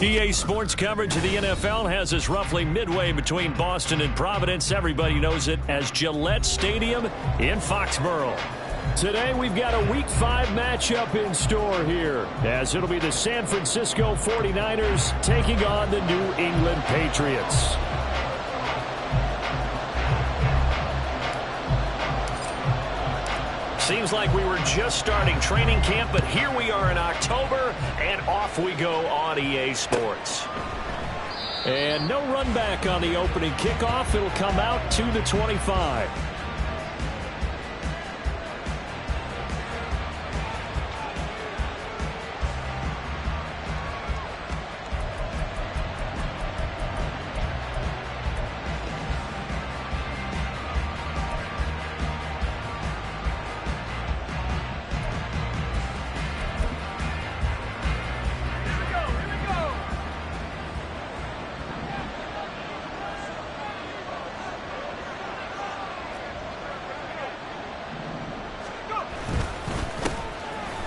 EA Sports coverage of the NFL has us roughly midway between Boston and Providence. Everybody knows it as Gillette Stadium in Foxborough. Today we've got a Week 5 matchup in store here, as it'll be the San Francisco 49ers taking on the New England Patriots. Seems like we were just starting training camp, but here we are in October, and off we go on EA Sports. And no run back on the opening kickoff. It'll come out to the 25.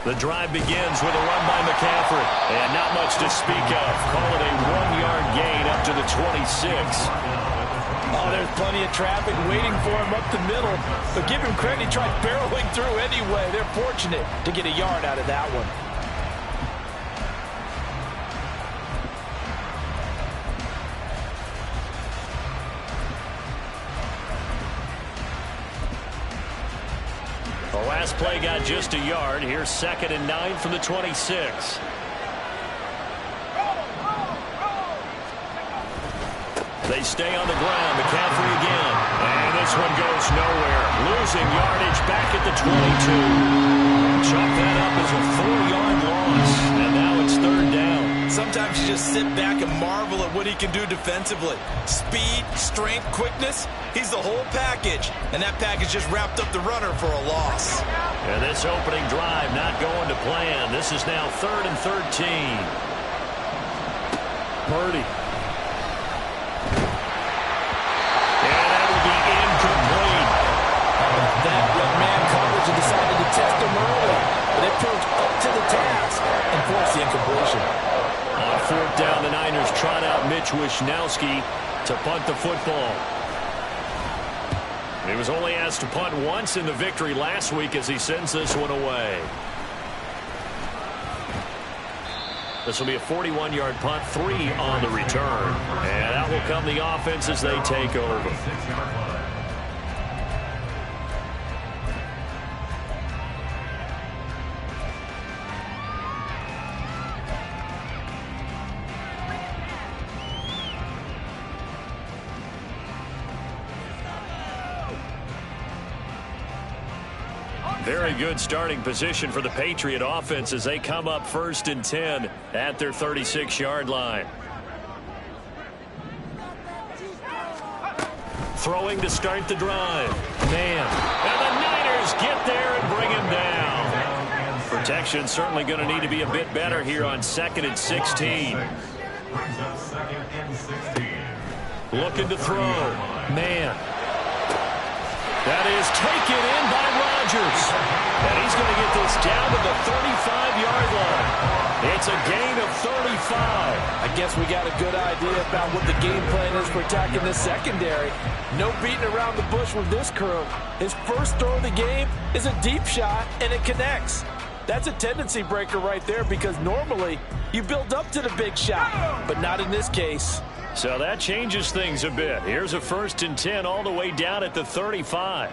The drive begins with a run by McCaffrey, and not much to speak of. Call it a 1-yard gain up to the 26. Oh, there's plenty of traffic waiting for him up the middle, but give him credit, he tried barreling through anyway. They're fortunate to get a yard out of that one. The last play got just a yard. Here's 2nd and 9 from the 26. They stay on the ground. McCaffrey again. And this one goes nowhere. Losing yardage back at the 22. Chalk that up as a 4-yard loss. And now it's 3rd down. Sometimes you just sit back and marvel at what he can do defensively. Speed, strength, quickness. He's the whole package. And that package just wrapped up the runner for a loss. And this opening drive not going to plan. This is now 3rd and 13. Purdy. And that will be incomplete. That went man coverage and decided to test him early. But it proved up to the task and forced the incompletion. On 4th down, the Niners trot out Mitch Wishnowski to punt the football. He was only asked to punt once in the victory last week as he sends this one away. This will be a 41-yard punt, 3 on the return. And out will come the offense as they take over. Very good starting position for the Patriot offense as they come up 1st and 10 at their 36-yard line. Throwing to start the drive. Man. And the Niners get there and bring him down. Protection certainly going to need to be a bit better here on 2nd and 16. Looking to throw. Man. That is taken in by Rodgers. And he's going to get this down to the 35-yard line. It's a gain of 35. I guess we got a good idea about what the game plan is for attacking this secondary. No beating around the bush with this crew. His first throw of the game is a deep shot, and it connects. That's a tendency breaker right there because normally you build up to the big shot, but not in this case. So that changes things a bit. Here's a 1st and 10 all the way down at the 35.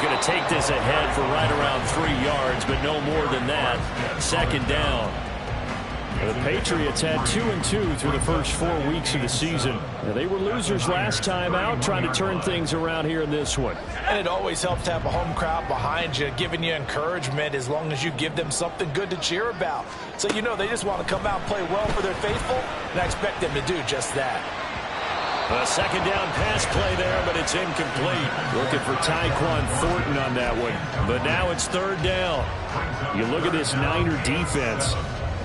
going to take this ahead for right around 3 yards, but no more than that. Second down. The Patriots had 2-2 through the first 4 weeks of the season. Now, they were losers last time out, trying to turn things around here in this one. And it always helps to have a home crowd behind you, giving you encouragement as long as you give them something good to cheer about. So you know they just want to come out and play well for their faithful, and I expect them to do just that. A second down pass play there, but it's incomplete. Looking for Tyquan Thornton on that one. But now it's third down. You look at this Niner defense.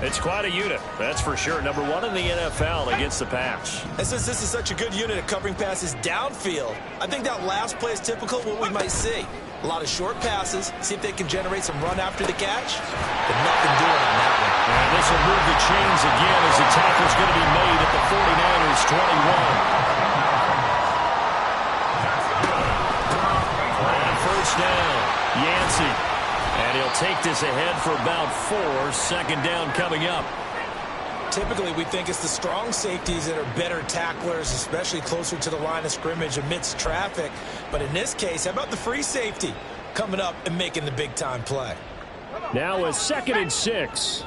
It's quite a unit, that's for sure. Number 1 in the NFL against the pass. And since this is such a good unit at covering passes downfield, I think that last play is typical of what we might see. A lot of short passes, see if they can generate some run after the catch. But nothing doing on that one. And this will move the chains again as the tackle's going to be made at the 49ers 21. And first down, Yancey. And he'll take this ahead for about 4. Second down coming up. Typically, we think it's the strong safeties that are better tacklers, especially closer to the line of scrimmage amidst traffic. But in this case, how about the free safety coming up and making the big-time play? Now a 2nd and 6.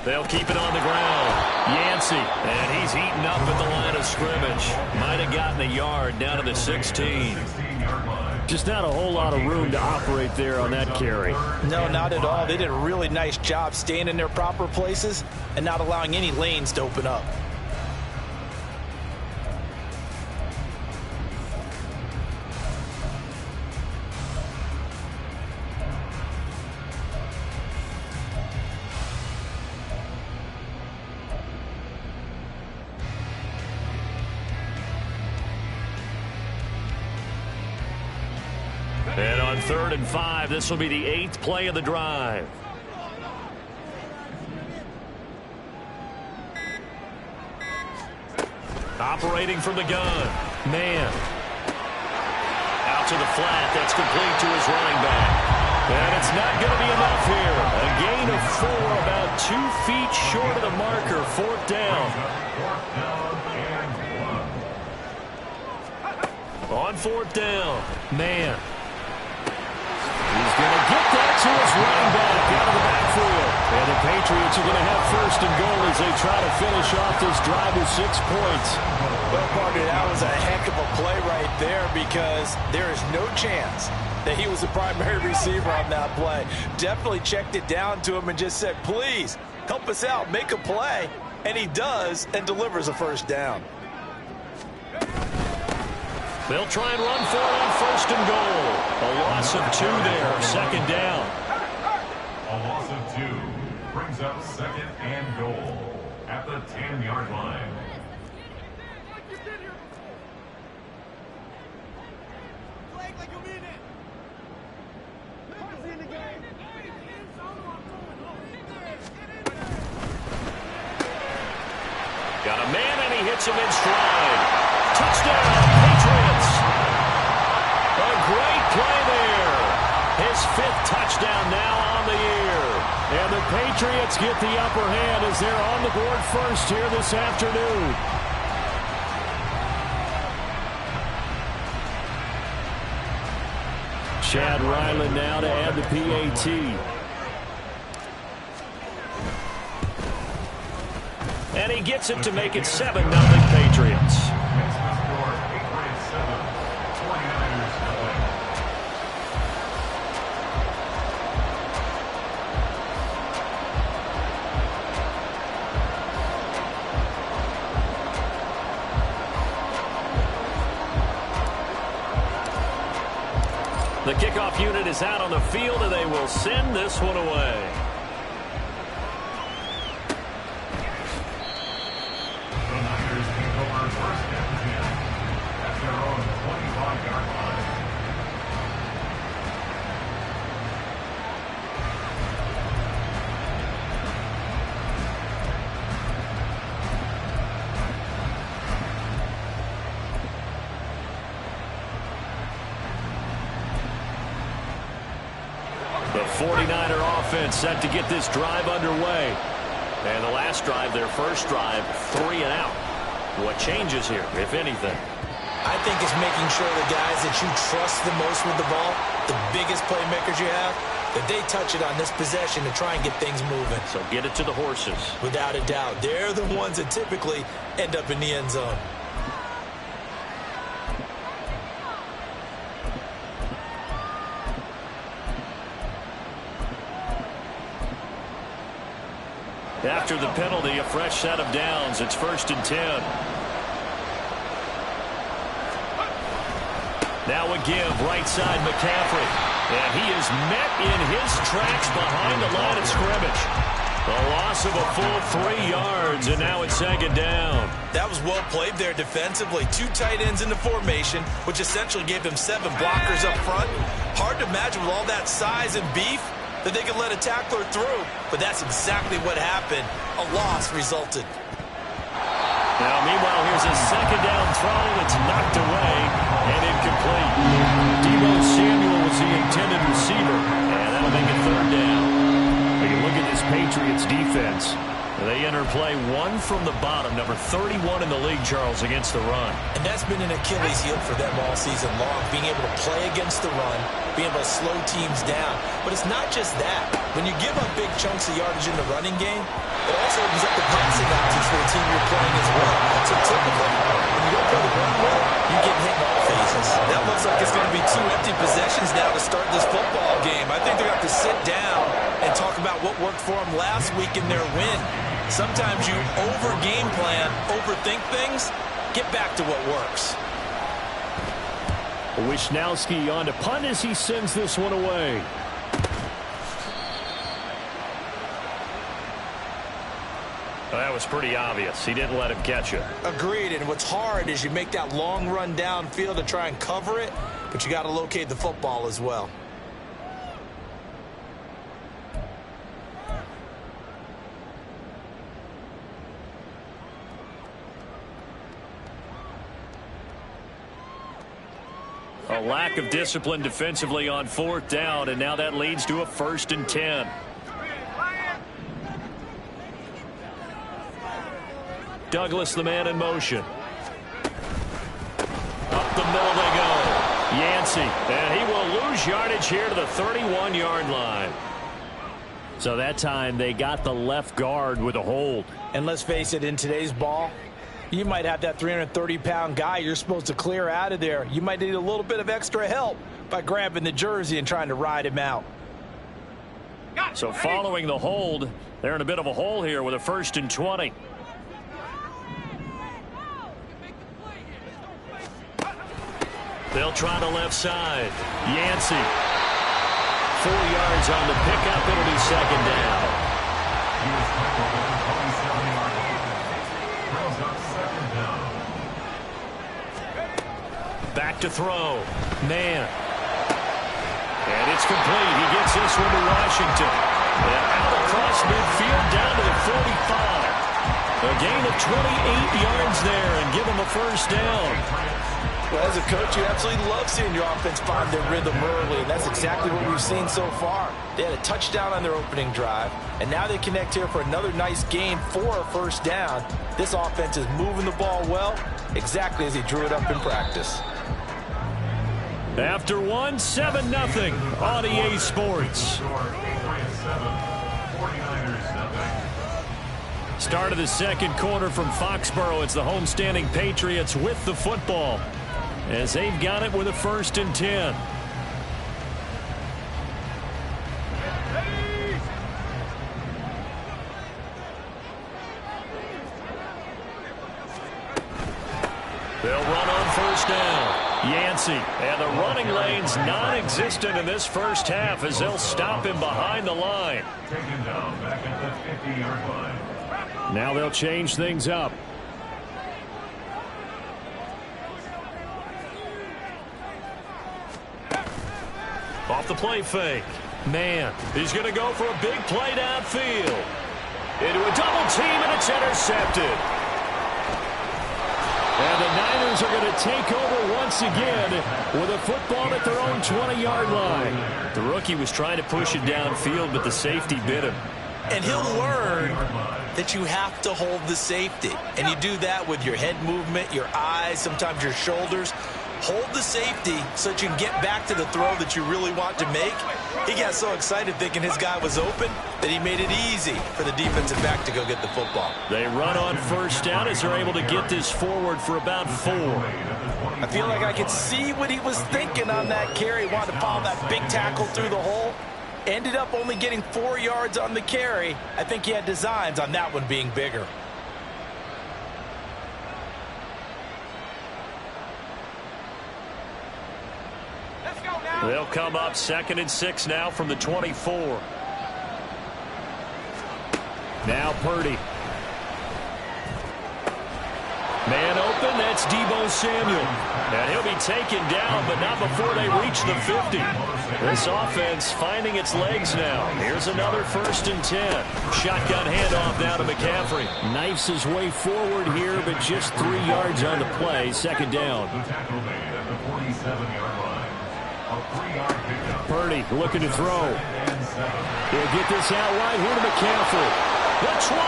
They'll keep it on the ground. Yancey, and he's eaten up at the line of scrimmage. Might have gotten a yard down to the 16. Just not a whole lot of room to operate there on that carry. No, not at all. They did a really nice job staying in their proper places and not allowing any lanes to open up. And on 3rd and 5, this will be the 8th play of the drive. Operating from the gun. Man. Out to the flat. That's complete to his running back. And it's not going to be enough here. A gain of 4, about 2 feet short of the marker. 4th down. On 4th down. Man. He's going to get that to his running back out of the backfield. And the Patriots are going to have 1st and goal as they try to finish off this drive with 6 points. Well, partner, that was a heck of a play right there because there is no chance that he was the primary receiver on that play. Definitely checked it down to him and just said, please, help us out, make a play. And he does and delivers a 1st down. They'll try and run for it on 1st and goal. A loss of 2 there, 2nd down. A loss of 2 brings up 2nd and goal at the 10-yard line. Got a man and he hits him in stride. Touchdown, Patriots. A great play there. His 5th touchdown now on the year. And the Patriots get the upper hand as they're on the board first here this afternoon. Chad Ryland now to add the PAT. And he gets it to make it 7-0 Patriots. The kickoff unit is out on the field, and they will send this one away. The Niners take over 1st and 10 at their own 25-yard line. The 49er offense set to get this drive underway. And the last drive, their first drive, 3 and out. What changes here, if anything? I think it's making sure the guys that you trust the most with the ball, the biggest playmakers you have, that they touch it on this possession to try and get things moving. So get it to the horses. Without a doubt. They're the ones that typically end up in the end zone. After the penalty, a fresh set of downs. It's 1st and 10. Now a give, right side McCaffrey. And he is met in his tracks behind the line of scrimmage. A loss of a full 3 yards, and now it's 2nd down. That was well played there defensively. 2 tight ends in the formation, which essentially gave them 7 blockers up front. Hard to imagine with all that size and beef that they could let a tackler through, but that's exactly what happened. A loss resulted. Now, meanwhile, here's a 2nd down throw that's knocked away and incomplete. Deebo Samuel was the intended receiver, and that'll make it 3rd down. When you look at this Patriots defense, they enter play 1 from the bottom, number 31 in the league, Charles, against the run. And that's been an Achilles heel for them all season long, being able to play against the run, being able to slow teams down. But it's not just that. When you give up big chunks of yardage in the running game, it also opens up the passing options for the team you're playing as well. So typically, when you don't play the run well, you get hit in all phases. That looks like it's going to be 2 empty possessions now to start this football game. I think they're going to have to sit down and talk about what worked for them last week in their win. Sometimes you over-game plan, overthink things, get back to what works. Wisnowski on to punt as he sends this one away. Well, that was pretty obvious. He didn't let him catch it. Agreed, and what's hard is you make that long run downfield to try and cover it, but you got to locate the football as well. A lack of discipline defensively on 4th down, and now that leads to a 1st and 10. Douglas, the man in motion. Up the middle they go. Yancey, and he will lose yardage here to the 31-yard line. So that time they got the left guard with a hold. And let's face it, in today's ball, you might have that 330-pound guy you're supposed to clear out of there. You might need a little bit of extra help by grabbing the jersey and trying to ride him out. So following the hold, they're in a bit of a hole here with a 1st and 20. They'll try the left side. Yancey. 4 yards on the pickup. It'll be 2nd down. Back to throw. Man. And it's complete. He gets this one to Washington. And out across midfield down to the 45. A gain of 28 yards there and give him a 1st down. Well, as a coach, you absolutely love seeing your offense find their rhythm early, and that's exactly what we've seen so far. They had a touchdown on their opening drive, and now they connect here for another nice gain for a 1st down. This offense is moving the ball well, exactly as he drew it up in practice. After 1, 7-0 on EA Sports. Start of the 2nd quarter from Foxborough. It's the homestanding Patriots with the football, as they've got it with a 1st and 10. They'll run on 1st down. Yancey, and the running lane's non-existent in this first half as they'll stop him behind the line. Taken down back at the 50-yard line. Now they'll change things up. Off the play fake. Man, he's going to go for a big play downfield. Into a double team, and it's intercepted. And the Niners are going to take over once again with a football at their own 20-yard line. The rookie was trying to push it downfield, but the safety bit him. And he'll learn that you have to hold the safety. And you do that with your head movement, your eyes, sometimes your shoulders. Hold the safety so that you can get back to the throw that you really want to make. He got so excited thinking his guy was open that he made it easy for the defensive back to go get the football. They run on first down as they're able to get this forward for about 4. I feel like I could see what he was thinking on that carry. Wanted to follow that big tackle through the hole. Ended up only getting 4 yards on the carry. I think he had designs on that one being bigger. They'll come up 2nd and 6 now from the 24. Now Purdy. Man open, that's Deebo Samuel. And he'll be taken down, but not before they reach the 50. This offense finding its legs now. Here's another 1st and 10. Shotgun handoff now to McCaffrey. Knifes his way forward here, but just 3 yards on the play. 2nd down. Purdy looking to throw. He'll get this out wide here to McCaffrey. The 20.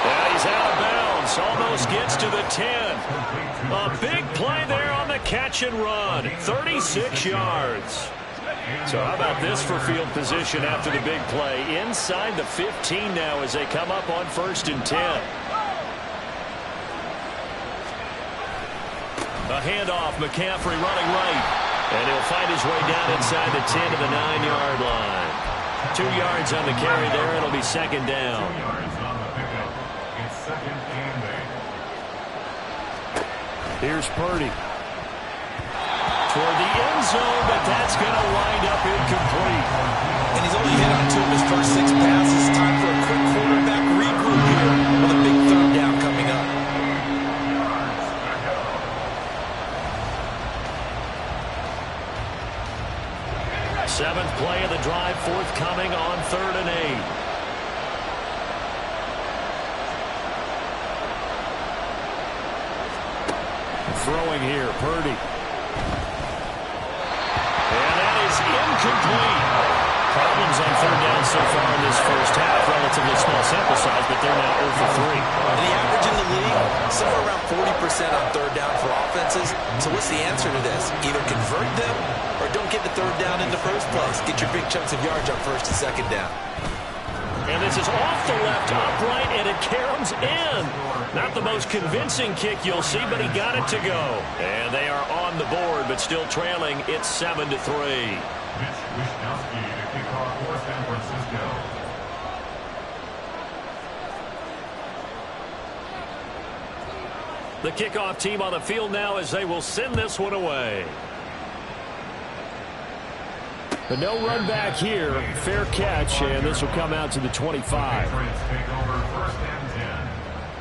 And he's out of bounds. Almost gets to the 10. A big play there on the catch and run. 36 yards. So how about this for field position after the big play? Inside the 15 now as they come up on 1st and 10. A handoff. McCaffrey running right. And he'll find his way down inside the 10 to the 9-yard line. 2 yards on the carry there. It'll be 2nd down. 2 yards on the pickup. It's 2nd and 8. Here's Purdy. Toward the end zone, but that's going to wind up incomplete. And he's only hit on 2 of his first 6 passes. Time for a quick quarterback regroup here with a big 3rd down coming up. 7th play of the drive forthcoming on 3rd and 8. Throwing here, Purdy. And that is incomplete. Problems on 3rd down so far in this first half. Relatively small sample size, but they're now 0 for 3. And the average in the league, somewhere around 40% on 3rd down for offenses. So what's the answer to this? Either convert them or don't get the 3rd down in the first place. Get your big chunks of yards on 1st and 2nd down. And this is off the left upright, and it caroms in. Not the most convincing kick you'll see, but he got it to go. And they are on the board, but still trailing. It's 7-3. Mitch Wishnowsky to kick off for San Francisco. The kickoff team on the field now as they will send this one away. But no run back here. Fair catch, and this will come out to the 25. Patriots take over 1st and 10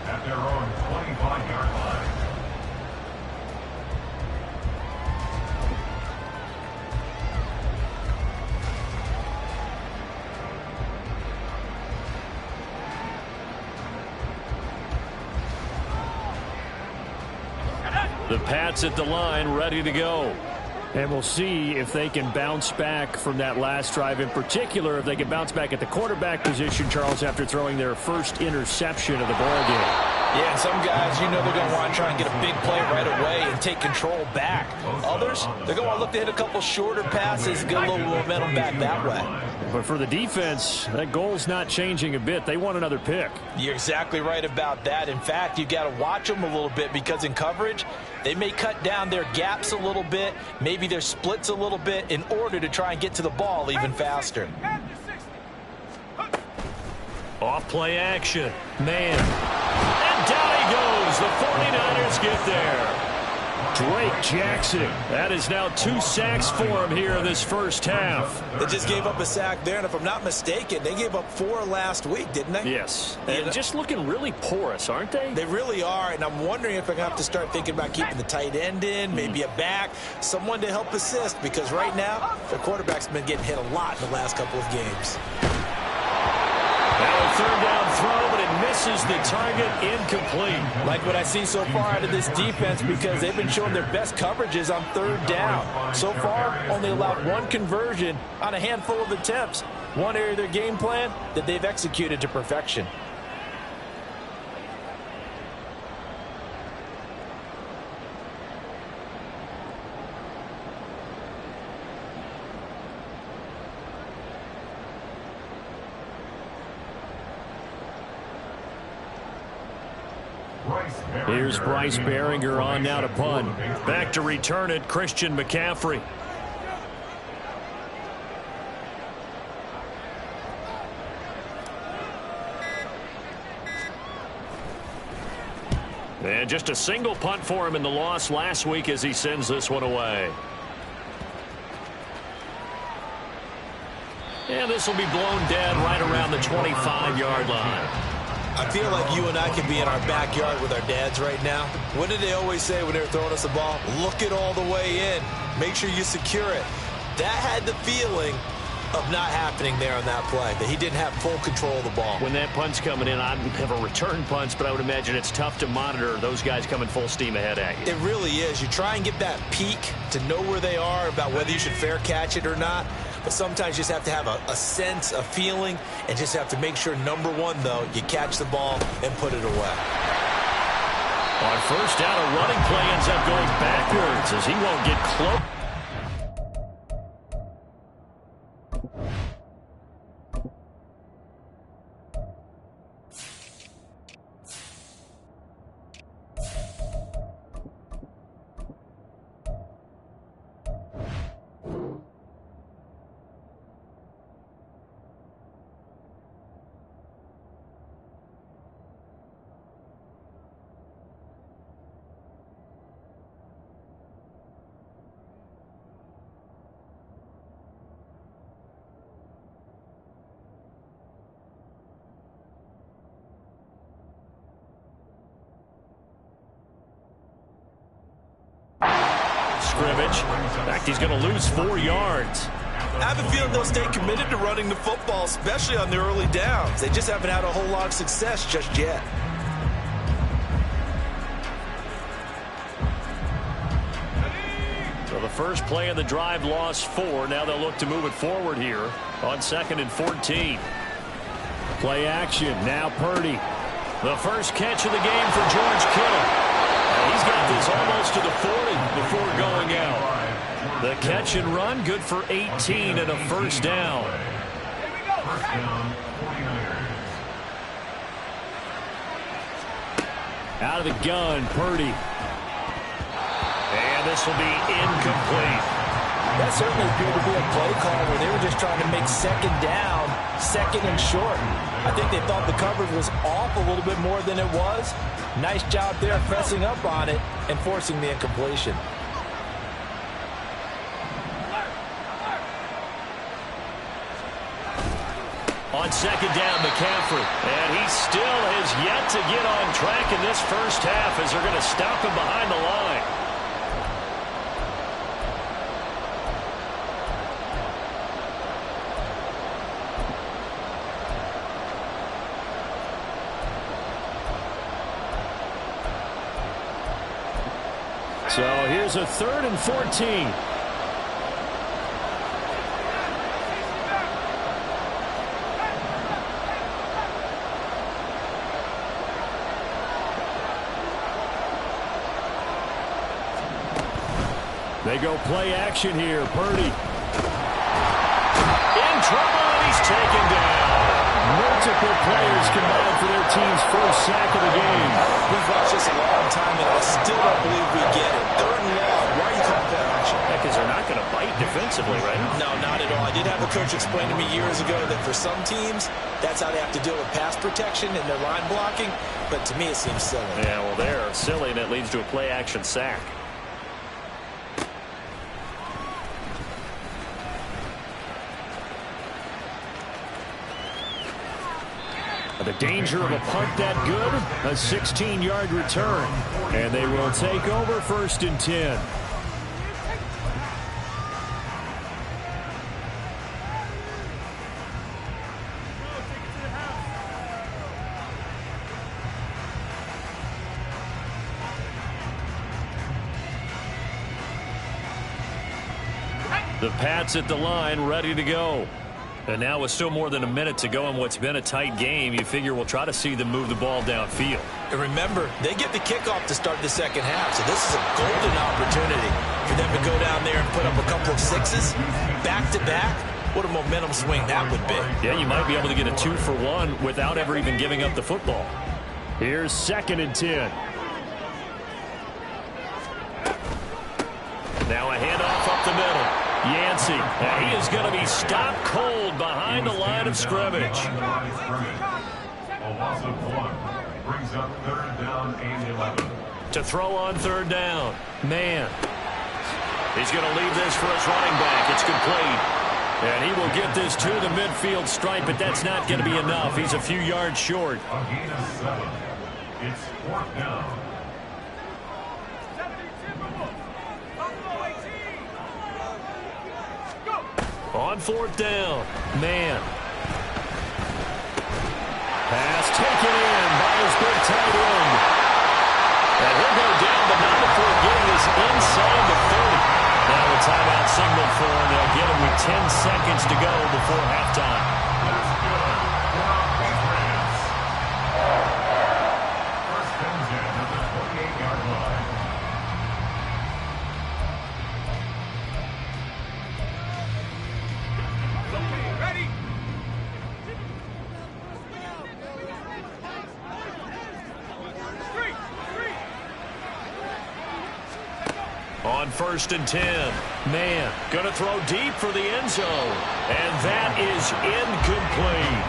at their own 25-yard line. The Pats at the line, ready to go. And we'll see if they can bounce back from that last drive. In particular, if they can bounce back at the quarterback position, Charles, after throwing their first interception of the ballgame. Yeah, some guys, you know they're going to want to try and get a big play right away and take control back. Others, they're going to want to look to hit a couple shorter passes, get a little momentum back that way. But for the defense, that goal's not changing a bit. They want another pick. You're exactly right about that. In fact, you got to watch them a little bit because in coverage, they may cut down their gaps a little bit, maybe their splits a little bit in order to try and get to the ball even faster. Off play action. Man. And down he goes. The 49ers get there. Drake Jackson. That is now 2 sacks for him here in this first half. They just gave up a sack there, and if I'm not mistaken, they gave up 4 last week, didn't they? Yes. And just looking really porous, aren't they? They really are, and I'm wondering if they're going to have to start thinking about keeping the tight end in, maybe a back, someone to help assist, because right now, their quarterback's been getting hit a lot in the last couple of games. Now a third down throw, but it misses the target, incomplete. Like what I see so far out of this defense, because they've been showing their best coverages on third down. So far, only allowed one conversion on a handful of attempts. One area of their game plan that they've executed to perfection. Here's Bryce Behringer on now to punt. Back to return it, Christian McCaffrey. And just a single punt for him in the loss last week as he sends this one away. And this will be blown dead right around the 25-yard line. I feel like you and I could be in our backyard with our dads right now. What did they always say when they were throwing us the ball? Look it all the way in. Make sure you secure it. That had the feeling of not happening there on that play, that he didn't have full control of the ball. When that punt's coming in, I have a return punch, but I would imagine it's tough to monitor those guys coming full steam ahead at you. It really is. You try and get that peek to know where they are, about whether you should fair catch it or not. But sometimes you just have to have a sense, a feeling, and just have to make sure, number one, though, you catch the ball and put it away. On first down, a running play ends up going backwards as he won't get close. Scrimmage. In fact, he's going to lose 4 yards. I have a feeling they'll stay committed to running the football, especially on the early downs. They just haven't had a whole lot of success just yet. So the first play of the drive lost 4. Now they'll look to move it forward here on 2nd and 14. Play action. Now Purdy. The first catch of the game for George Kittle. He's got this almost to the 40 before going out. The catch and run, good for 18 and a first down. First down, 49ers. Out of the gun, Purdy. And this will be incomplete. That certainly appeared to be a play call where they were just trying to make second down, second and short. I think they thought the coverage was off a little bit more than it was. Nice job there pressing up on it and forcing the incompletion. On second down, McCaffrey. And he still has yet to get on track in this first half as they're going to stop him behind the line. So here's a 3rd and 14. They go play action here. Purdy. In trouble, and he's taken down. Multiple players combined for their team's first sack of the game. We've watched this a long time, and I still don't believe we get it. 3rd and long. Why are you calling that action? Because they're not going to bite defensively, right? No, not at all. I did have a coach explain to me years ago that for some teams, that's how they have to deal with pass protection and their line blocking. But to me, it seems silly. Yeah, well, they're silly, and it leads to a play-action sack. The danger of a punt that good, a 16-yard return. And they will take over 1st and 10. The Pats at the line, ready to go. And now with still more than a minute to go in what's been a tight game, you figure we'll try to see them move the ball downfield. And remember, they get the kickoff to start the second half, so this is a golden opportunity for them to go down there and put up a couple of sixes back-to-back. What a momentum swing that would be. Yeah, you might be able to get a 2-for-1 without ever even giving up the football. Here's 2nd and 10. Now a handoff up the middle. Yancey, and he is going to be stopped cold behind the line of scrimmage. A loss of 1 brings up 3rd down and 11. To throw on 3rd down. Man. He's going to leave this for his running back. It's complete. And he will get this to the midfield stripe, but that's not going to be enough. He's a few yards short. A gain of 7. It's 4th down. On 4th down. Man. Pass taken in by his big tight end. And he'll go down, but not before getting this inside the 30. Now the timeout signaled for him. They'll get him with 10 seconds to go before halftime. That's good. Patriots. 1st and 10 at the 28-yard line. On 1st and 10. Man, going to throw deep for the end zone. And that is incomplete.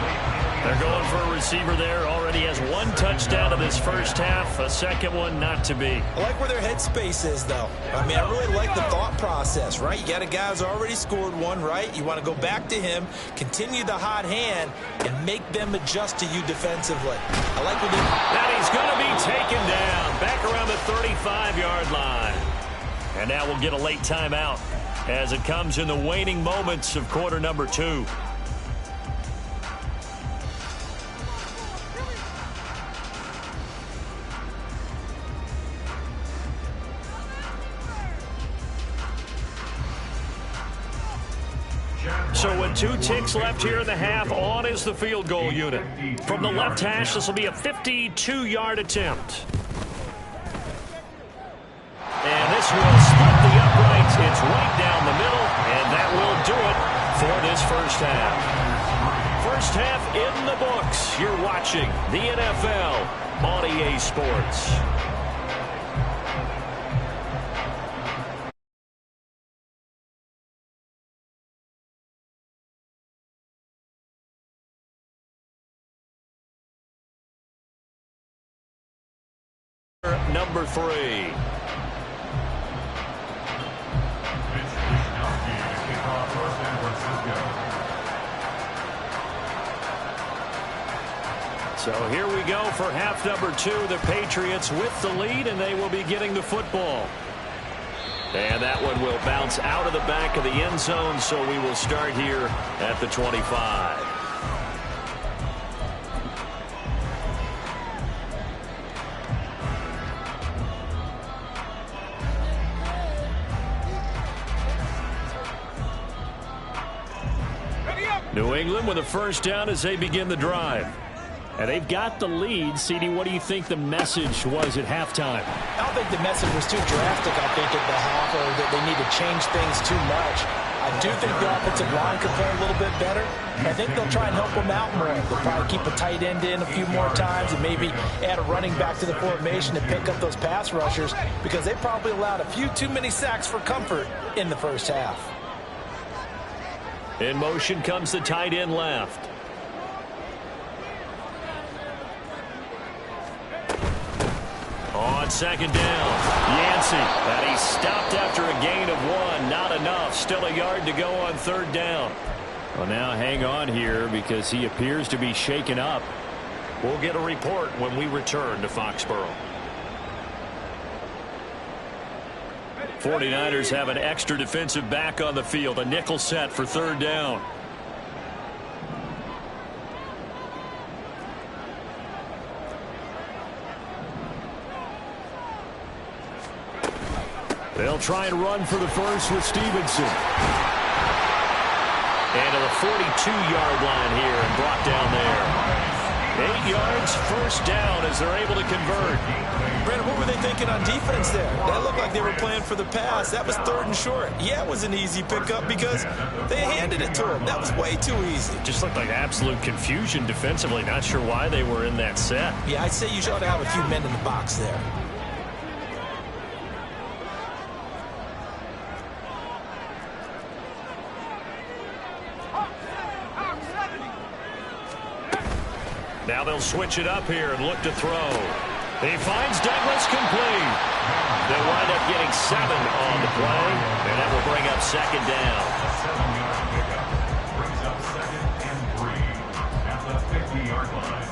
They're going for a receiver there. Already has 1 touchdown in this first half. A second one not to be. I like where their headspace is, though. I mean, I really like the thought process, right? You got a guy who's already scored 1, right? You want to go back to him, continue the hot hand, and make them adjust to you defensively. I like what they... And he's going to be taken down. Back around the 35-yard line. And now we'll get a late timeout as it comes in the waning moments of quarter number 2. So with 2 ticks left here in the half, on is the field goal unit. From the left hash, this will be a 52-yard attempt. And this will split the uprights. It's right down the middle, and that will do it for this first half. First half in the books. You're watching the NFL on EA Sports. Number 3. So here we go for half number 2. The Patriots with the lead, and they will be getting the football. And that one will bounce out of the back of the end zone, so we will start here at the 25. New England with a first down as they begin the drive. And they've got the lead. CD, what do you think the message was at halftime? I don't think the message was too drastic, I think, at the half, or that they need to change things too much. I do think the offensive line could play a little bit better. I think they'll try and help them out more. They'll probably keep a tight end in a few more times and maybe add a running back to the formation to pick up those pass rushers, because they probably allowed a few too many sacks for comfort in the first half. In motion comes the tight end left. On 2nd down, Yancey, and he stopped after a gain of 1. Not enough. Still a yard to go on 3rd down. Well, now hang on here because he appears to be shaken up. We'll get a report when we return to Foxborough. 49ers have an extra defensive back on the field. A nickel set for 3rd down. They'll try and run for the first with Stevenson. And to the 42-yard line here and brought down there. 8 yards, first down as they're able to convert. Brandon, what were they thinking on defense there? That looked like they were playing for the pass. That was 3rd and short. Yeah, it was an easy pickup because they handed it to him. That was way too easy. Just looked like absolute confusion defensively. Not sure why they were in that set. Yeah, I'd say you ought to have a few men in the box there. Now they'll switch it up here and look to throw. He finds Douglas complete. They'll wind up getting 7 on the play, and that will bring up second down. 7-yard pickup brings up 2nd and 3 at the 50-yard line.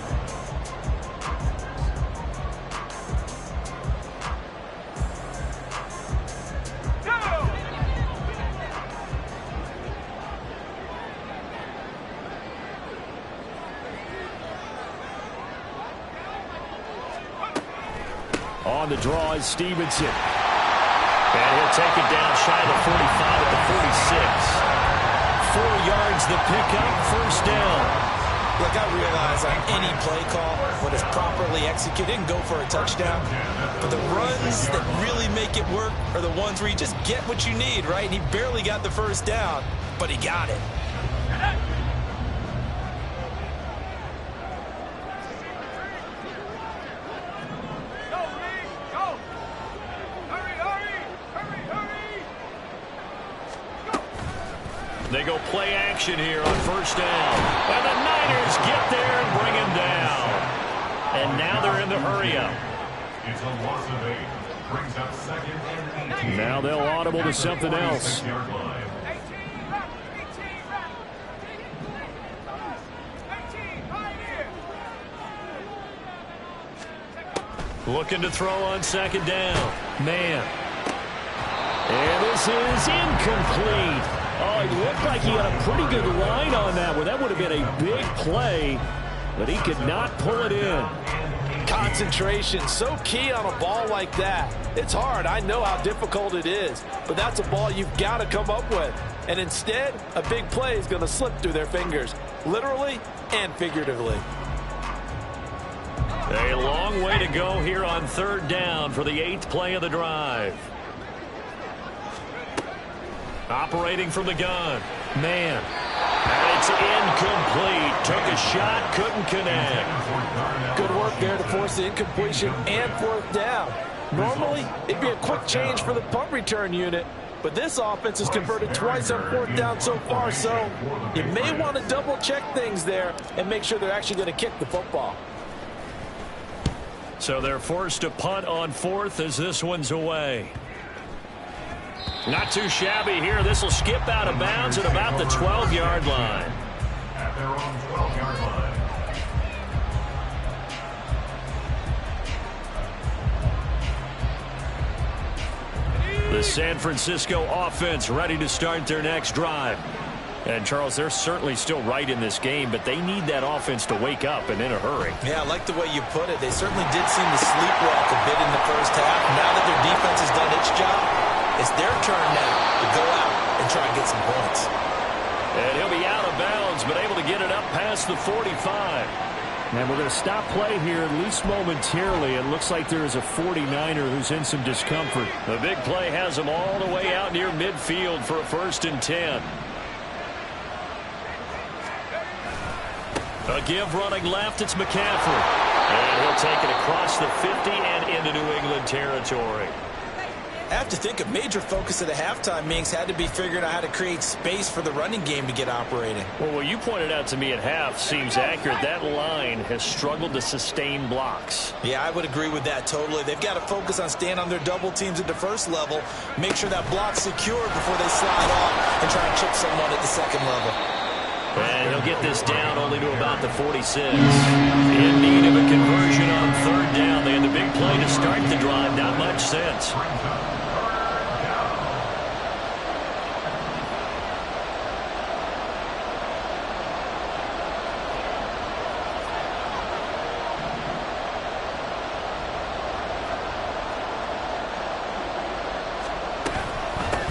On the draw is Stevenson. And he'll take it down shy of the 45 at the 46. 4 yards the pickup, first down. Look, I realize on any play call, when it's properly executed, and go for a touchdown. But the runs that really make it work are the ones where you just get what you need, right? And he barely got the first down, but he got it. They go play action here on first down. And the Niners get there and bring him down. And now they're in the hurry-up. It's a loss of 8. Brings up 2nd and 18. Now they'll audible to something else. 46-yard line. Looking to throw on second down. Man. And this is incomplete. Oh, it looked like he had a pretty good line on that one. That would have been a big play, but he could not pull it in. Concentration, so key on a ball like that. It's hard. I know how difficult it is, but that's a ball you've got to come up with. And instead, a big play is going to slip through their fingers, literally and figuratively. A long way to go here on third down for the 8th play of the drive. Operating from the gun. Man. And it's incomplete. Took a shot, couldn't connect. Good work there to force the incompletion and 4th down. Normally, it'd be a quick change for the punt return unit, but this offense has converted twice on 4th down so far, so you may want to double-check things there and make sure they're actually going to kick the football. So they're forced to punt on 4th as this one's away. Not too shabby here. This will skip out of bounds at about the 12-yard line. At their own 12-yard line. The San Francisco offense ready to start their next drive. And, Charles, they're certainly still right in this game, but they need that offense to wake up and in a hurry. Yeah, I like the way you put it. They certainly did seem to sleepwalk a bit in the first half. Now that their defense has done its job, it's their turn now to go out and try and get some points. And he'll be out of bounds, but able to get it up past the 45. And we're going to stop play here, at least momentarily. It looks like there is a 49er who's in some discomfort. The big play has him all the way out near midfield for a 1st and 10. A give running left, it's McCaffrey. And he'll take it across the 50 and into New England territory. I have to think a major focus of the halftime meetings had to be figuring out how to create space for the running game to get operating. Well, what you pointed out to me at half seems accurate. That line has struggled to sustain blocks. Yeah, I would agree with that totally. They've got to focus on staying on their double teams at the first level, make sure that block's secured before they slide off and try and chip someone at the second level. And he'll get this down only to about the 46. In need of a conversion on third down. They had the big play to start the drive. Not much sense.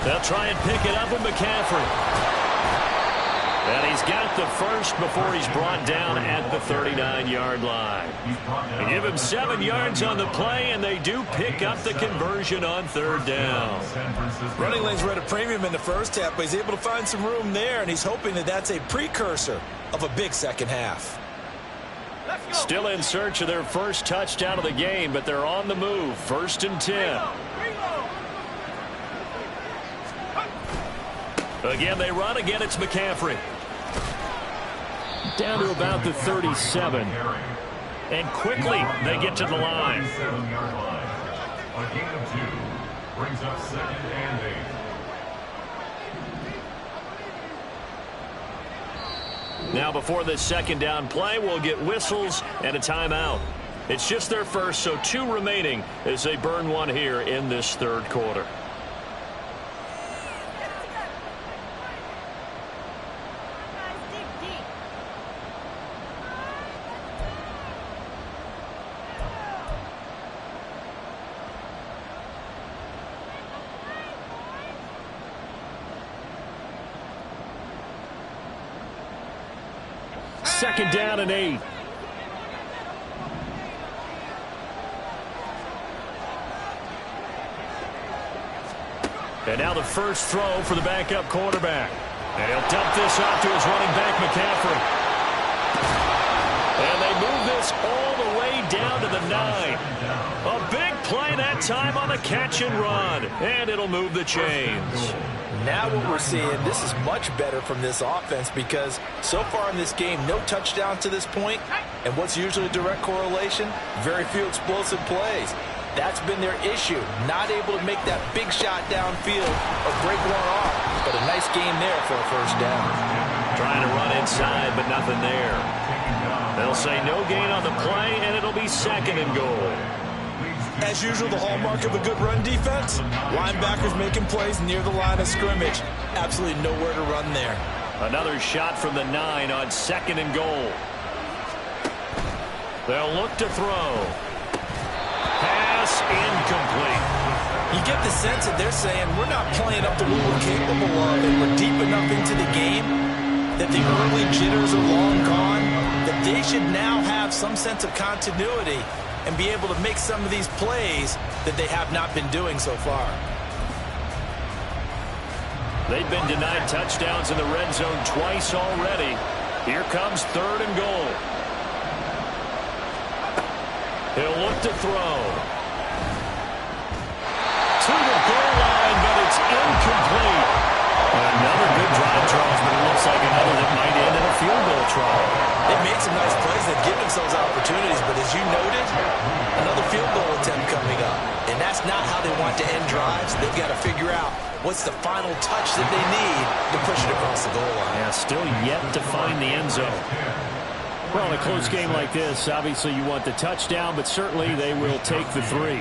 They'll try and pick it up with McCaffrey. And he's got the first before he's brought down at the 39-yard line. They give him 7 yards on the play, and they do pick up the conversion on third down. Running lanes were at a premium in the first half, but he's able to find some room there, and he's hoping that that's a precursor of a big second half. Still in search of their first touchdown of the game, but they're on the move. 1st and 10. Again, they run. Again, it's McCaffrey. Down to about the 37. And quickly, they get to the line. 37-yard line. A gain of 2 brings up 2nd and 8. Now, before this second down play, we'll get whistles and a timeout. It's just their first, so 2 remaining as they burn one here in this third quarter. Second down and 8. And now the first throw for the backup quarterback. And he'll dump this off to his running back, McCaffrey. And they move this all the way down to the 9. A big play that time on the catch and run. And it'll move the chains. Now what we're seeing, this is much better from this offense because so far in this game, no touchdown to this point, and what's usually a direct correlation? Very few explosive plays. That's been their issue, not able to make that big shot downfield or break one off, but a nice game there for a first down. Trying to run inside, but nothing there. They'll say no gain on the play, and it'll be 2nd and goal. As usual, the hallmark of a good run defense, linebackers making plays near the line of scrimmage. Absolutely nowhere to run there. Another shot from the 9 on 2nd and goal. They'll look to throw. Pass incomplete. You get the sense that they're saying we're not playing up to what we're capable of, and we're deep enough into the game that the early jitters are long gone, that they should now have some sense of continuity and be able to make some of these plays that they have not been doing so far. They've been denied touchdowns in the red zone twice already. Here comes 3rd and goal. He'll look to throw. To the goal line, but it's incomplete. Another good drive, Charles, but it looks like another that might end in a field goal try. They've made some nice plays. They've given themselves opportunities, but as you noted, another field goal attempt coming up. And that's not how they want to end drives. They've got to figure out what's the final touch that they need to push it across the goal line. Yeah, still yet to find the end zone. Well, in a close game like this, obviously you want the touchdown, but certainly they will take the 3.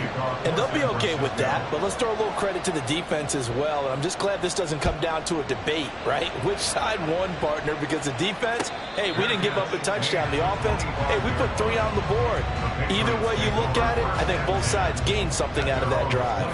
And they'll be okay with that, but let's throw a little credit to the defense as well. And I'm just glad this doesn't come down to a debate, right? Which side won, partner? Because the defense, hey, we didn't give up a touchdown. The offense, hey, we put 3 on the board. Either way you look at it, I think both sides gained something out of that drive.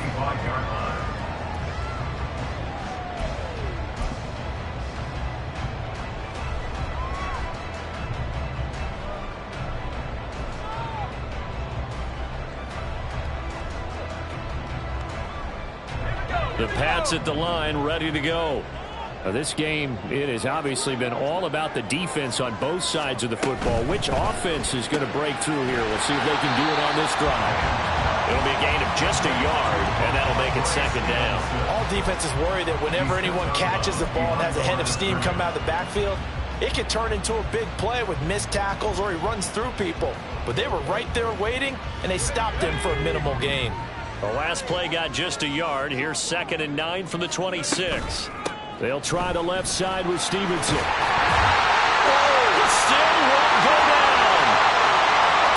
The Pats at the line, ready to go. This game, it has obviously been all about the defense on both sides of the football. Which offense is going to break through here? We'll see if they can do it on this drive. It'll be a gain of just a yard, and that'll make it 2nd down. All defenses worry that whenever anyone catches the ball and has a head of steam come out of the backfield, it could turn into a big play with missed tackles or he runs through people. But they were right there waiting, and they stopped him for a minimal gain. The last play got just a yard. Here's 2nd and 9 from the 26. They'll try the left side with Stevenson. Oh, it still won't go down.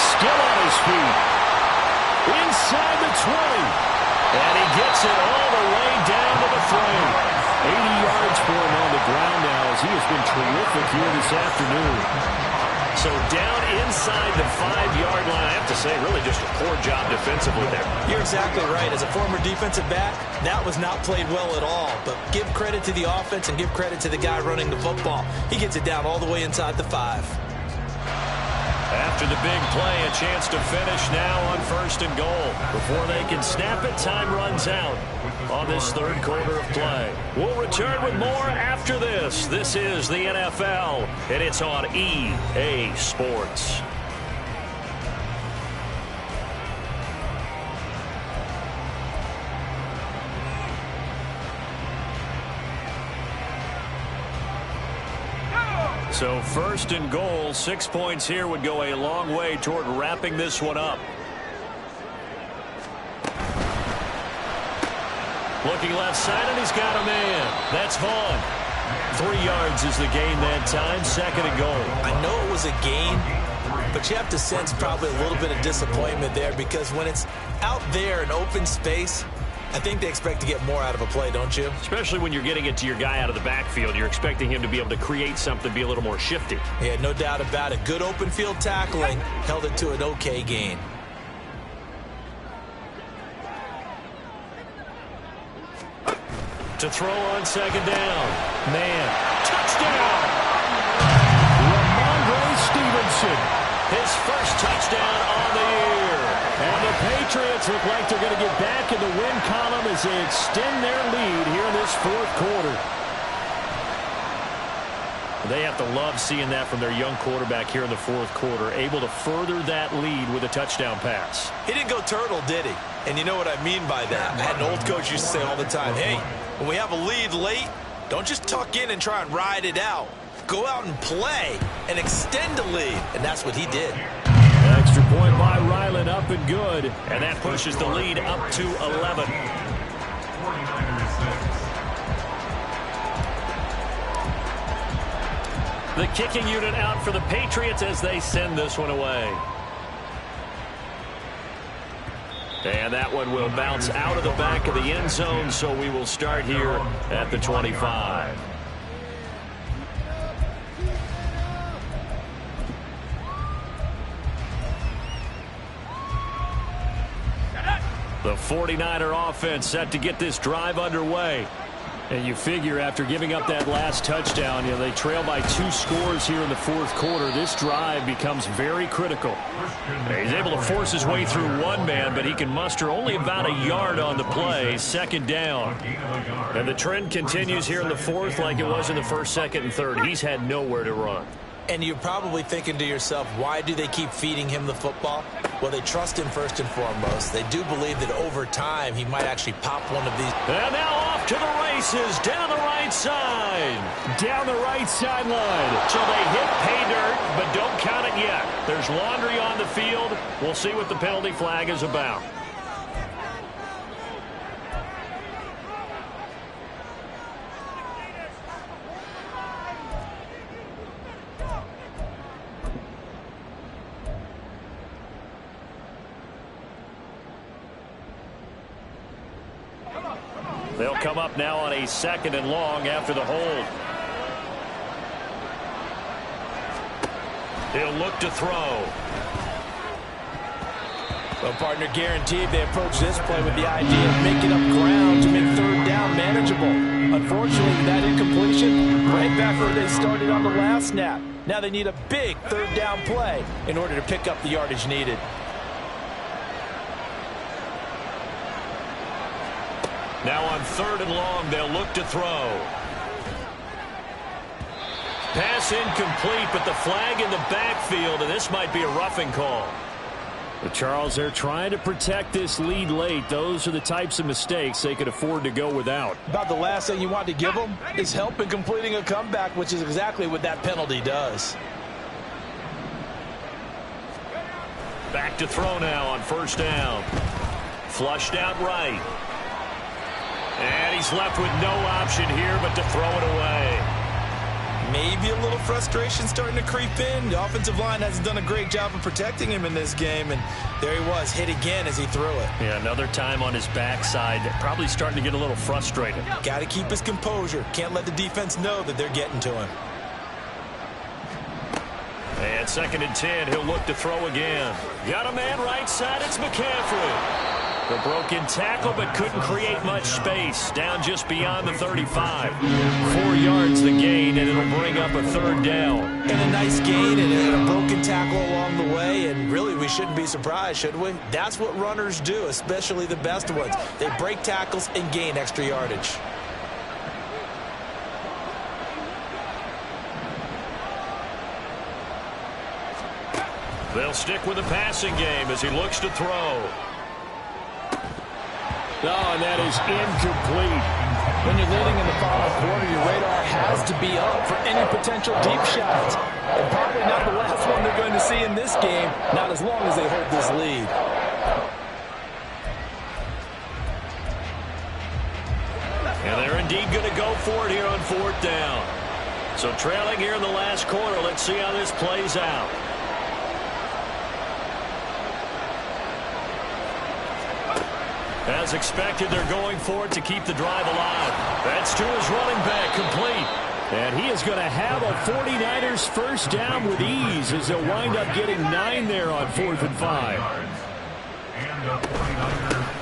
Still on his feet. Inside the 20. And he gets it all the way down to the 30. 80 yards for him on the ground now as he has been terrific here this afternoon. So down inside the 5-yard line. I have to say, really just a poor job defensively there. You're exactly right. As a former defensive back, that was not played well at all. But give credit to the offense and give credit to the guy running the football. He gets it down all the way inside the 5. After the big play, a chance to finish now on 1st and goal. Before they can snap it, time runs out on this 3rd quarter of play. We'll return with more after this. This is the NFL, and it's on EA Sports. So 1st and goal, 6 points here would go a long way toward wrapping this one up. Looking left side, and he's got a man. That's Vaughn. 3 yards is the gain that time, 2nd and goal. I know it was a gain, but you have to sense probably a little bit of disappointment there because when it's out there in open space, I think they expect to get more out of a play, don't you? Especially when you're getting it to your guy out of the backfield. You're expecting him to be able to create something, be a little more shifty. Yeah, no doubt about it. Good open field tackling held it to an okay gain. To throw on 2nd down. Man. Touchdown! Ramondre Stevenson. His first touchdown on the year. And the Patriots look like they're going to get back in the win column as they extend their lead here in this 4th quarter. They have to love seeing that from their young quarterback here in the 4th quarter, able to further that lead with a touchdown pass. He didn't go turtle, did he? And you know what I mean by that. I had an old coach used to say all the time, hey, when we have a lead late, don't just tuck in and try and ride it out. Go out and play and extend the lead. And that's what he did. Extra point by Ryland, up and good. And that pushes the lead up to 11. 49ers 6. The kicking unit out for the Patriots as they send this one away. And that one will bounce out of the back of the end zone, so we will start here at the 25. The 49er offense set to get this drive underway. And you figure after giving up that last touchdown, they trail by 2 scores here in the 4th quarter. This drive becomes very critical. He's able to force his way through one man, but he can muster only about a yard on the play. 2nd down. And the trend continues here in the 4th like it was in the 1st, 2nd, and 3rd. He's had nowhere to run. And you're probably thinking to yourself, why do they keep feeding him the football? Well, they trust him first and foremost. They do believe that over time he might actually pop one of these. And now off to the races down the right side. Down the right sideline. So they hit pay dirt, but don't count it yet. There's laundry on the field. We'll see what the penalty flag is about. They'll come up now on a 2nd and long after the hold. He'll look to throw. Well, partner, guaranteed they approach this play with the idea of making up ground to make 3rd down manageable. Unfortunately, that incompletion, right back where they started on the last snap. Now they need a big 3rd down play in order to pick up the yardage needed. Now on 3rd and long, they'll look to throw. Pass incomplete, but the flag in the backfield, and this might be a roughing call. But Charles, they're trying to protect this lead late. Those are the types of mistakes they could afford to go without. About the last thing you want to give them is help in completing a comeback, which is exactly what that penalty does. Back to throw now on 1st down. Flushed out right. And he's left with no option here but to throw it away. Maybe a little frustration starting to creep in. The offensive line hasn't done a great job of protecting him in this game, and there he was, hit again as he threw it. Yeah, another time on his backside, probably starting to get a little frustrated. Got to keep his composure. Can't let the defense know that they're getting to him. And 2nd and 10, he'll look to throw again. Got a man right side, it's McCaffrey. The broken tackle, but couldn't create much space. Down just beyond the 35. 4 yards the gain, and it'll bring up a 3rd down. And a nice gain and a broken tackle along the way, and really we shouldn't be surprised, should we? That's what runners do, especially the best ones. They break tackles and gain extra yardage. They'll stick with the passing game as he looks to throw. Oh, and that is incomplete. When you're leading in the final quarter, your radar has to be up for any potential deep shots. And probably not the last one they're going to see in this game, not as long as they hold this lead. And they're indeed going to go for it here on 4th down. So trailing here in the last quarter, let's see how this plays out. As expected, they're going for it to keep the drive alive. That's to his running back, complete. And he is going to have a 49ers first down with ease as they'll wind up getting 9 there on 4th and 5.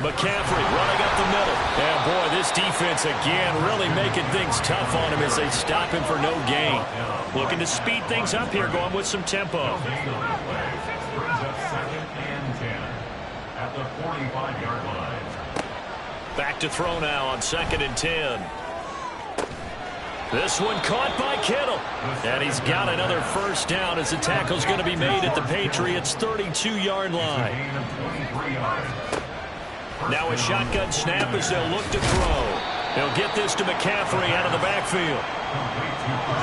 McCaffrey running up the middle. And boy, this defense again really making things tough on him as they stop him for no gain. Looking to speed things up here, going with some tempo. Brings up 2nd and 10 at the 45-yard line. Back to throw now on 2nd and 10. This one caught by Kittle. And he's got another first down as the tackle's going to be made at the Patriots' 32-yard line. Now a shotgun snap as they'll look to throw. They'll get this to McCaffrey out of the backfield.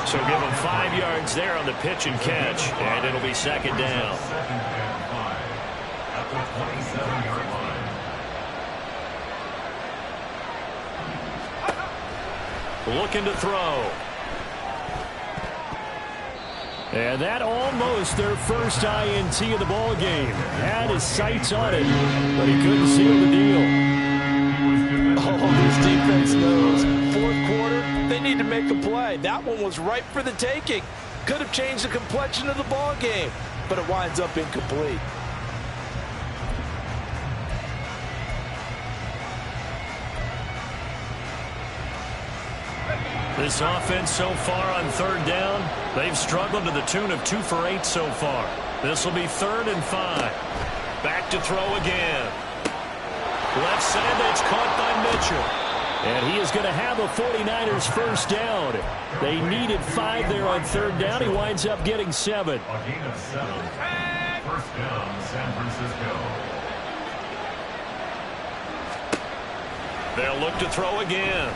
So give him 5 yards there on the pitch and catch. And it'll be 2nd down. 2nd and 5 at the 27-yard line. Looking to throw. And that almost their first INT of the ball game. Had his sights on it, but he couldn't seal the deal. Oh, this defense knows. 4th quarter, they need to make a play. That one was ripe for the taking. Could have changed the complexion of the ball game, but it winds up incomplete. This offense so far on 3rd down, they've struggled to the tune of 2 for 8 so far. This will be 3rd and 5. Back to throw again. Left side, that's caught by Mitchell. And he is going to have a 49ers first down. They needed 5 there on 3rd down. He winds up getting 7. A gain of 7. First down, San Francisco. They'll look to throw again.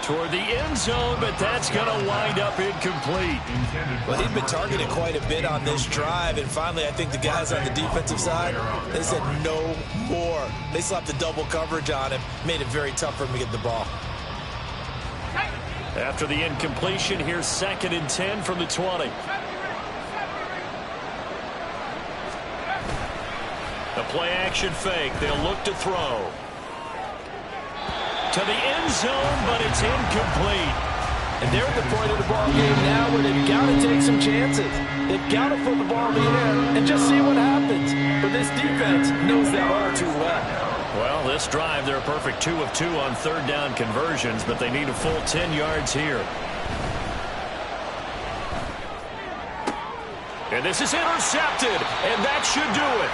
Toward the end zone, but that's going to wind up incomplete. Well, he'd been targeted quite a bit on this drive, and finally I think the guys on the defensive side, they said no more. They slapped the double coverage on him, made it very tough for him to get the ball. After the incompletion, here's 2nd and 10 from the 20. The play-action fake. They'll look to throw. To the end zone, but it's incomplete. And they're at the point of the ball game now where they've got to take some chances. They've got to put the ball in the air and just see what happens. But this defense knows that all too well. Well, this drive, they're a perfect 2 of 2 on 3rd down conversions, but they need a full 10 yards here. And this is intercepted, and that should do it.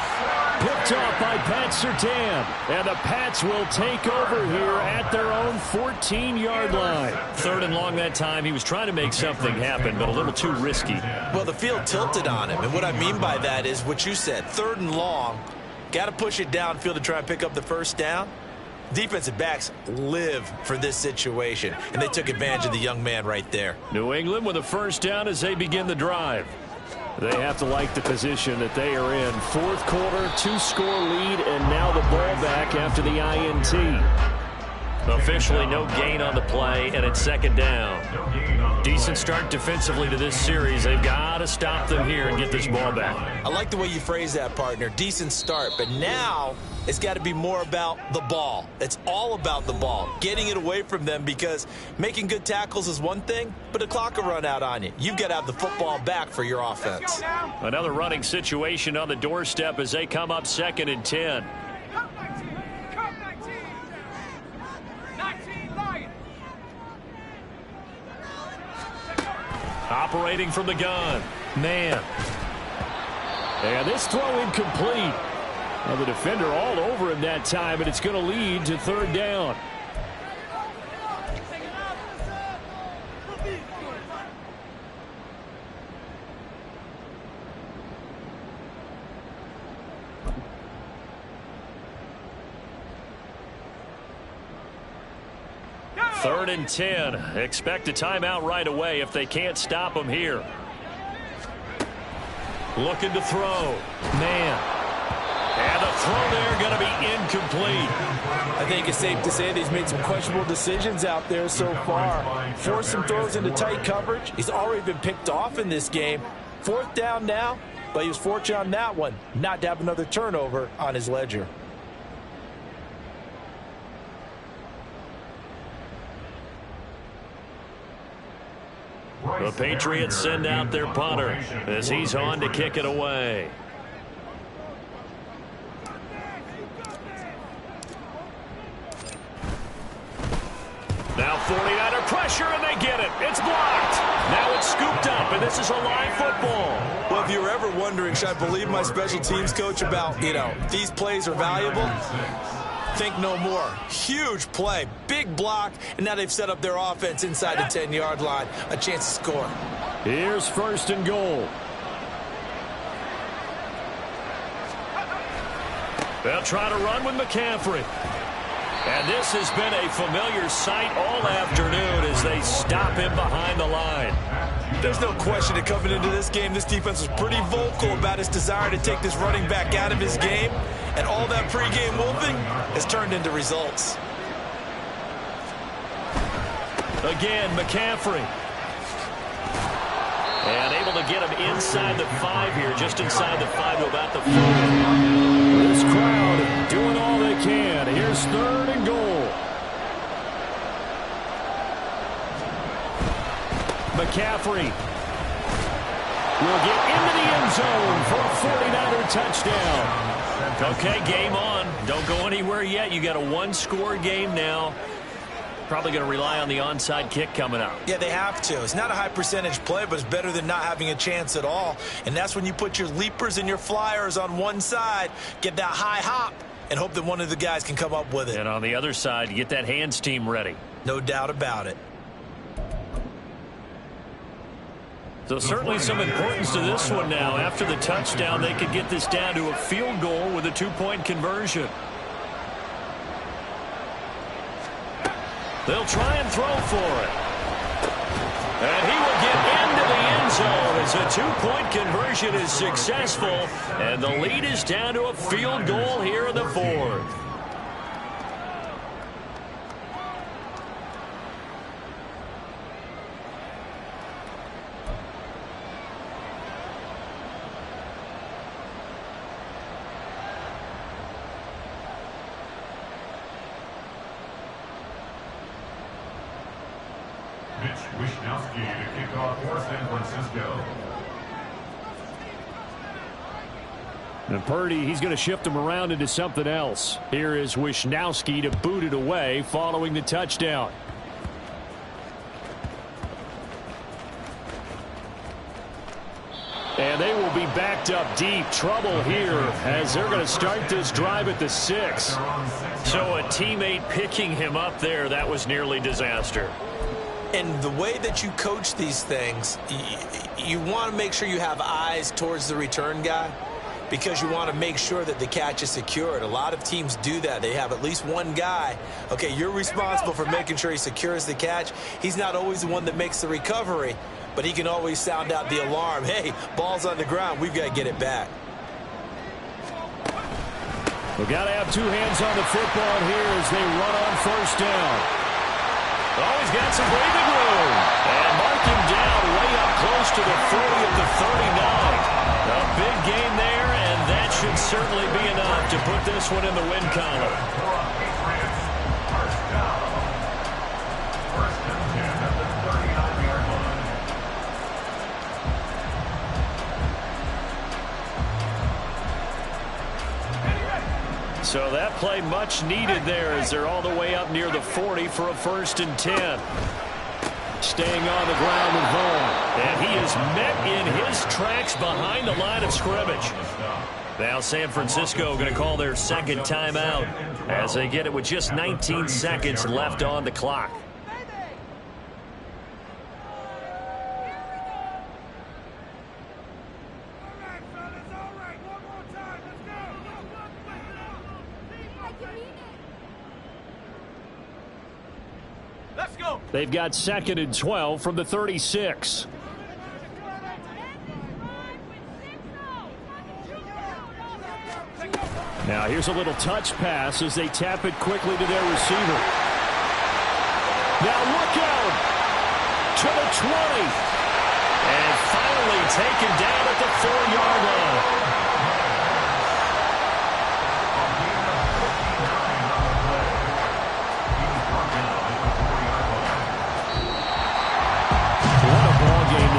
Picked off by Pat Surtain. And the Pats will take over here at their own 14-yard line. 3rd and long that time. He was trying to make something happen, but a little too risky. Well, the field tilted on him, and what I mean by that is what you said. 3rd and long, got to push it downfield to try and pick up the first down. Defensive backs live for this situation, and they took advantage of the young man right there. New England with a first down as they begin the drive. They have to like the position that they are in. 4th quarter, 2-score lead, and now the ball back after the INT. Officially no gain on the play, and it's 2nd down. Decent start defensively to this series. They've got to stop them here and get this ball back. I like the way you phrase that, partner. Decent start, but now it's got to be more about the ball. It's all about the ball, getting it away from them, because making good tackles is one thing, but the clock will run out on you. You've got to have the football back for your offense. Another running situation on the doorstep as they come up 2nd and 10. Operating from the gun. Man. And this throw incomplete. Well, the defender all over him that time, and it's going to lead to 3rd down. Third and 10. Expect a timeout right away if they can't stop him here. Looking to throw. Man. And the throw there going to be incomplete. I think it's safe to say that he's made some questionable decisions out there so far. Forced some throws into tight coverage. He's already been picked off in this game. 4th down now, but he was fortunate on that one not to have another turnover on his ledger. The Patriots send out their punter as he's on to kick it away. Now 49er pressure, and they get it. It's blocked. Now it's scooped up, and this is a live football. Well, if you were ever wondering, should I believe my special teams coach about, these plays are valuable? Think no more. Huge play, big block, and now they've set up their offense inside the 10-yard line. A chance to score. Here's 1st and goal. They'll try to run with McCaffrey. And this has been a familiar sight all afternoon as they stop him behind the line. There's no question that coming into this game, this defense was pretty vocal about its desire to take this running back out of his game. And all that pregame wolfing has turned into results. Again, McCaffrey. And able to get him inside the 5 here, just inside the 5 to about the 4. This crowd doing all they can. Here's 3rd and goal. McCaffrey will get into the end zone for a 49er touchdown. Okay, game on. Don't go anywhere yet. You got a 1-score game now. Probably going to rely on the onside kick coming up. Yeah, they have to. It's not a high percentage play, but it's better than not having a chance at all. And that's when you put your leapers and your flyers on one side, get that high hop, and hope that one of the guys can come up with it. And on the other side, you get that hands team ready. No doubt about it. So certainly some importance to this one now. After the touchdown, they could get this down to a field goal with a 2-point conversion. They'll try and throw for it. And he will get into the end zone as a 2-point conversion is successful. And the lead is down to a field goal here in the 4th. Wishnowski to kick off for San Francisco. And Purdy, he's going to shift him around into something else. Here is Wishnowski to boot it away following the touchdown. And they will be backed up deep. Trouble here as they're going to start this drive at the 6. So a teammate picking him up there, that was nearly disaster. And the way that you coach these things, you want to make sure you have eyes towards the return guy because you want to make sure that the catch is secured. A lot of teams do that. They have at least one guy. Okay, you're responsible for making sure he secures the catch. He's not always the one that makes the recovery, but he can always sound out the alarm. Hey, ball's on the ground. We've got to get it back. We've got to have two hands on the football here as they run on 1st down. Oh, he's got some breathing room. And mark him down way up close to the 40 of the 39. A big game there, and that should certainly be enough to put this one in the win column. First down. First and 10 at the 39-yard line. So that play much needed there as they're all the way up near the 40 for a first and 10. Staying on the ground with Vaughn. And he is met in his tracks behind the line of scrimmage. Now San Francisco going to call their second timeout as they get it with just 19 seconds left on the clock. They've got second and 12 from the 36. Now here's a little touch pass as they tap it quickly to their receiver. Now look out to the 20. And finally taken down at the 4-yard line.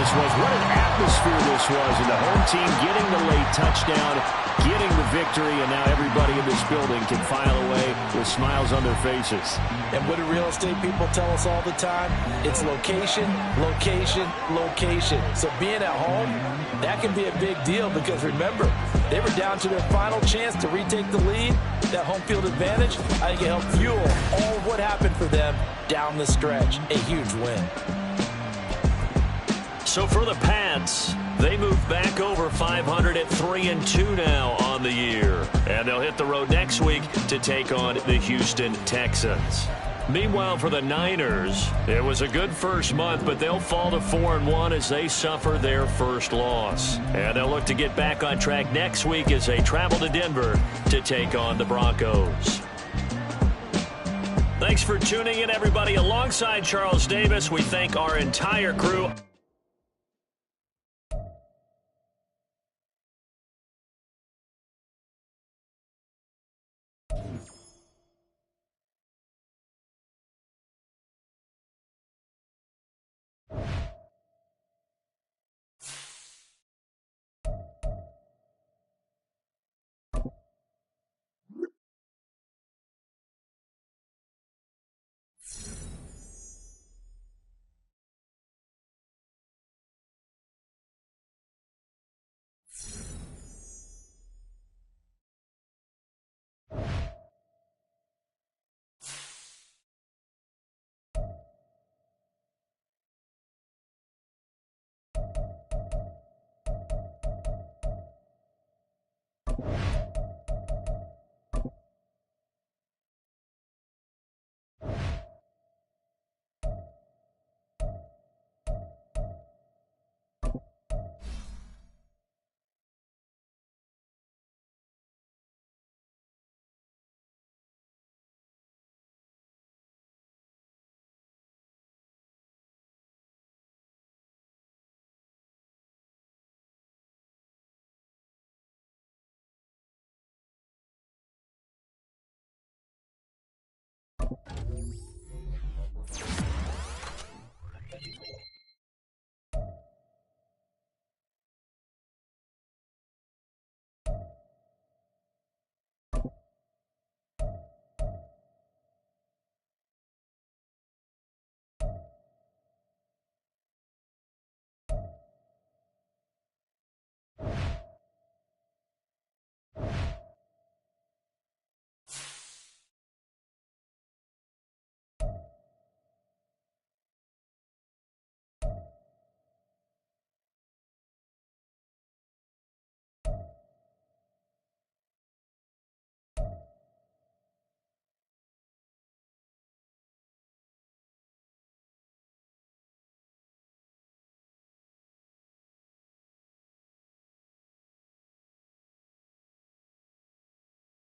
Was what an atmosphere this was, and the home team getting the late touchdown, getting the victory, and now everybody in this building can file away with smiles on their faces. And what do real estate people tell us all the time? It's location, location, location. So being at home, that can be a big deal because remember, they were down to their final chance to retake the lead. That home field advantage, I think it helped fuel all of what happened for them down the stretch. A huge win. So for the Pats, they move back over 500 at 3-2 now on the year. And they'll hit the road next week to take on the Houston Texans. Meanwhile, for the Niners, it was a good first month, but they'll fall to 4-1 as they suffer their first loss. And they'll look to get back on track next week as they travel to Denver to take on the Broncos. Thanks for tuning in, everybody. Alongside Charles Davis, we thank our entire crew.